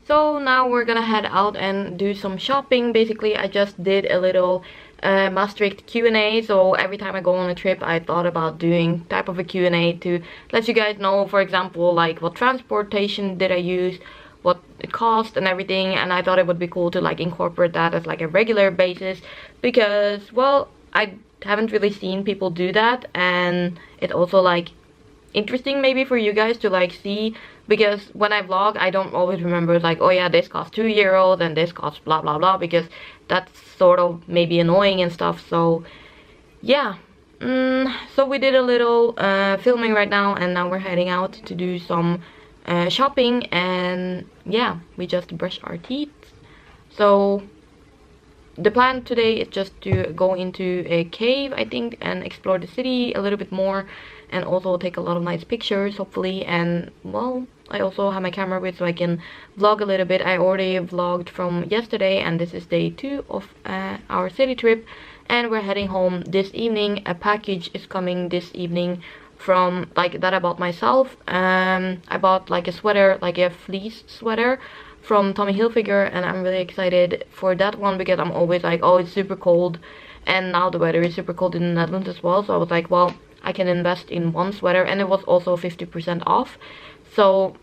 So now we're gonna head out and do some shopping. Basically, I just did a little Maastricht Q&A. So every time I go on a trip, I thought about doing type of a Q&A to let you guys know, for example, like what transportation did I use, what it cost and everything. And I thought it would be cool to like incorporate that as like a regular basis because, well, I haven't really seen people do that, and it also like interesting maybe for you guys to like see, because when I vlog I don't always remember like, oh yeah, this costs €2 and this costs blah blah blah, because that's sort of maybe annoying and stuff. So yeah, so we did a little filming right now, and now we're heading out to do some shopping. And yeah, we just brushed our teeth. So the plan today is just to go into a cave, I think, and explore the city a little bit more, and also take a lot of nice pictures, hopefully. And well, I also have my camera with, so I can vlog a little bit. I already vlogged from yesterday, and this is day 2 of our city trip, and we're heading home this evening. A package is coming this evening from like that I bought myself. I bought like a sweater, like a fleece sweater from Tommy Hilfiger, and I'm really excited for that one because I'm always like, oh, it's super cold, and now the weather is super cold in the Netherlands as well. So I was like, well, I can invest in one sweater, and it was also 50% off. So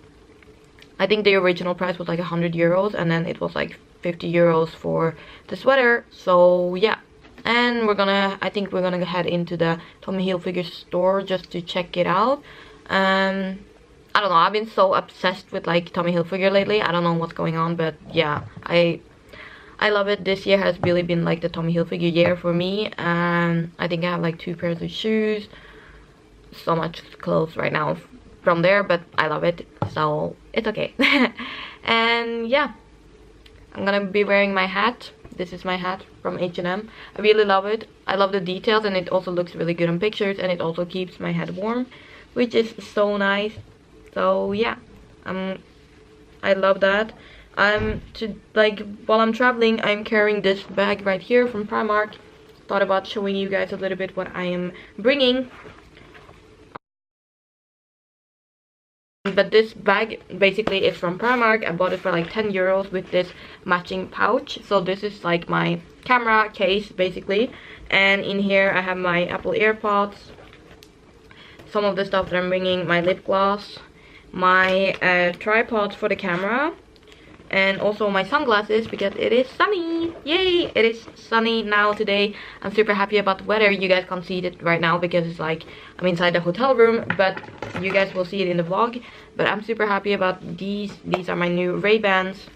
I think the original price was like €100, and then it was like €50 for the sweater. So yeah, and I think we're gonna head into the Tommy Hilfiger store just to check it out. I don't know, I've been so obsessed with like Tommy Hilfiger lately. I don't know what's going on, but yeah, I love it. This year has really been like the Tommy Hilfiger year for me. I think I have like 2 pairs of shoes, so much clothes right now from there, but I love it, so it's okay. And yeah, I'm gonna be wearing my hat. This is my hat from H&M. I really love it. I love the details, and it also looks really good on pictures, and it also keeps my head warm, which is so nice. So yeah, I love that. While I'm traveling, I'm carrying this bag right here from Primark. Thought about showing you guys a little bit what I am bringing. But this bag basically is from Primark. I bought it for like €10 with this matching pouch. So this is like my camera case basically, and in here I have my Apple AirPods, some of the stuff that I'm bringing, my lip gloss, my tripod for the camera, and also my sunglasses because it is sunny. Yay, it is sunny now today. I'm super happy about the weather. You guys can't see it right now because it's like I'm inside the hotel room, but you guys will see it in the vlog. But I'm super happy about these. These are my new Ray-Bans.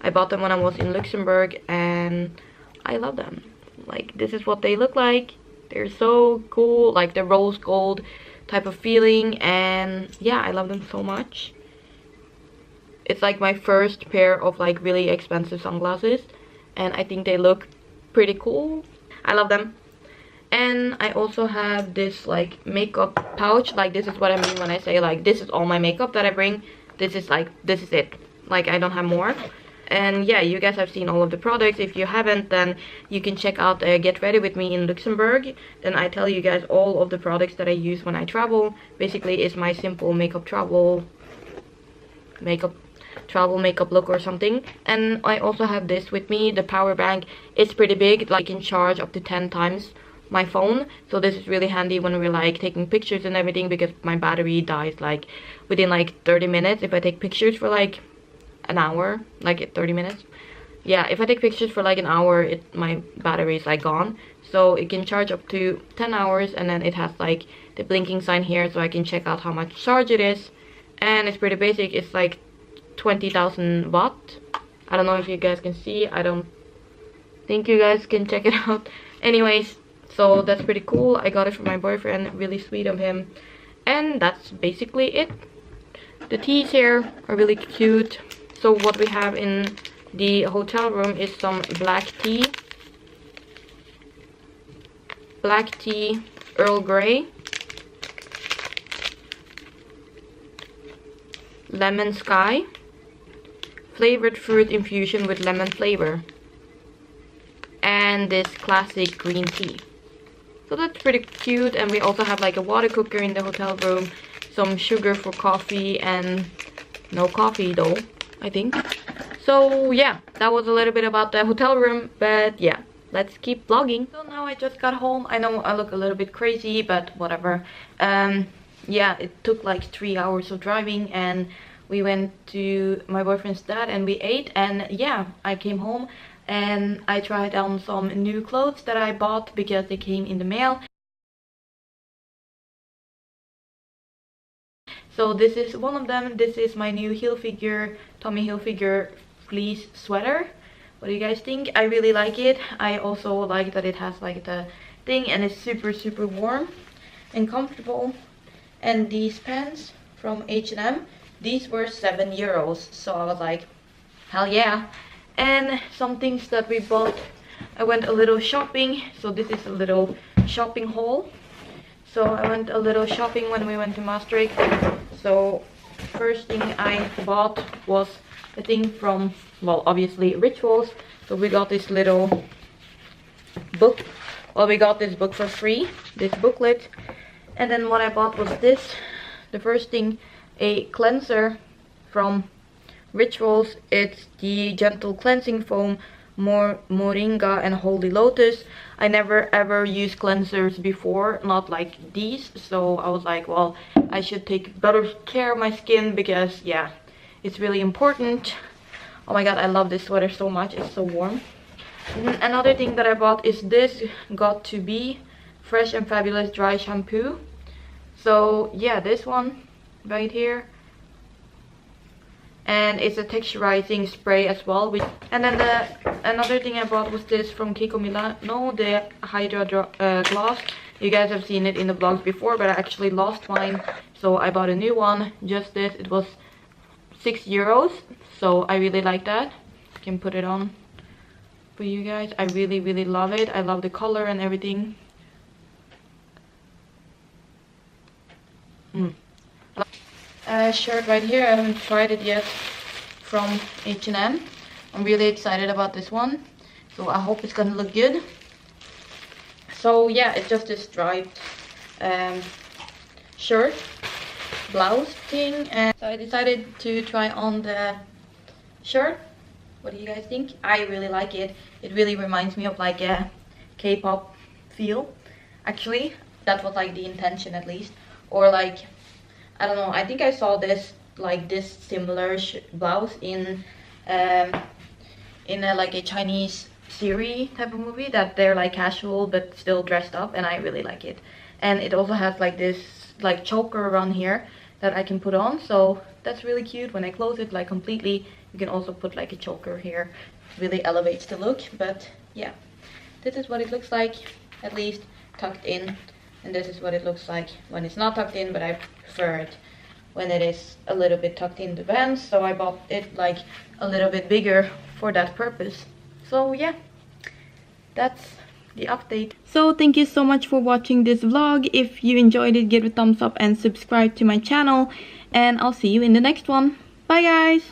I bought them when I was in Luxembourg, and I love them. Like, this is what they look like. They're so cool, like the rose gold type of feeling, and yeah, I love them so much. It's like my first pair of like really expensive sunglasses, and I think they look pretty cool. I love them. And I also have this like makeup pouch. Like, this is what I mean when I say like this is all my makeup that I bring. This is it. Like, I don't have more. And yeah, you guys have seen all of the products. If you haven't, then you can check out Get Ready With Me in Luxembourg. Then I tell you guys all of the products that I use when I travel. Basically, it's my simple travel makeup look or something. And I also have this with me, the power bank. It's pretty big, like you can charge up to 10 times my phone. So this is really handy when we're like taking pictures and everything, because my battery dies like within like 30 minutes if I take pictures for like an hour, like 30 minutes. Yeah, if I take pictures for like an hour, my battery is like gone. So it can charge up to 10 hours, and then it has like the blinking sign here so I can check out how much charge it is. And it's pretty basic. It's like 20,000 watt. I don't know if you guys can see. I don't think you guys can check it out. Anyways, so that's pretty cool. I got it from my boyfriend. Really sweet of him. And that's basically it. The teas here are really cute. So what we have in the hotel room is some black tea, Earl Grey, lemon sky, flavored fruit infusion with lemon flavor, and this classic green tea. So that's pretty cute. And we also have like a water cooker in the hotel room, some sugar for coffee, and no coffee though. I think. So yeah, that was a little bit about the hotel room, but yeah, let's keep vlogging. So now I just got home. I know I look a little bit crazy, but whatever. Yeah, it took like 3 hours of driving, and we went to my boyfriend's dad and we ate, and yeah, I came home and I tried on some new clothes that I bought because they came in the mail. So this is one of them. This is my new Tommy Hilfiger fleece sweater. What do you guys think? I really like it. I also like that it has like the thing, and it's super warm and comfortable. And these pants from H&M, these were €7, so I was like, hell yeah. And some things that we bought, I went a little shopping. So this is a little shopping haul. So I went a little shopping when we went to Maastricht. So first thing I bought was a thing from, well, obviously Rituals. So we got this little book. Well, we got this book for free, this booklet. And then what I bought was this. The first thing, a cleanser from Rituals. It's the Gentle Cleansing Foam, Moringa and Holy Lotus. I never ever used cleansers before, not like these, so I was like, well, I should take better care of my skin because yeah, it's really important. Oh my god, I love this sweater so much, it's so warm. And another thing that I bought is this Got To Be Fresh and Fabulous Dry Shampoo. So yeah, this one right here. And it's a texturizing spray as well. And then another thing I bought was this from Kiko Milano, the Hydra Gloss. You guys have seen it in the vlogs before, but I actually lost mine, so I bought a new one. Just this. It was €6, so I really like that. I can put it on for you guys. I really love it. I love the color and everything. Shirt right here. I haven't tried it yet, from H&M. I'm really excited about this one, so I hope it's gonna look good. So yeah, it's just this striped shirt, blouse thing, and so I decided to try on the shirt. What do you guys think? I really like it. It really reminds me of like a K-pop feel. Actually, that was like the intention at least, or like, I don't know, I think I saw this, like this similar blouse in like a Chinese series type of movie, that they're like casual but still dressed up, and I really like it. And it also has like this like choker around here that I can put on, so that's really cute. When I close it like completely, you can also put like a choker here. Really elevates the look. But yeah, this is what it looks like, at least tucked in. And this is what it looks like when it's not tucked in, but I prefer it when it is a little bit tucked in the vans. So I bought it like a little bit bigger for that purpose. So yeah, that's the update. So thank you so much for watching this vlog. If you enjoyed it, give it a thumbs up and subscribe to my channel. And I'll see you in the next one. Bye guys!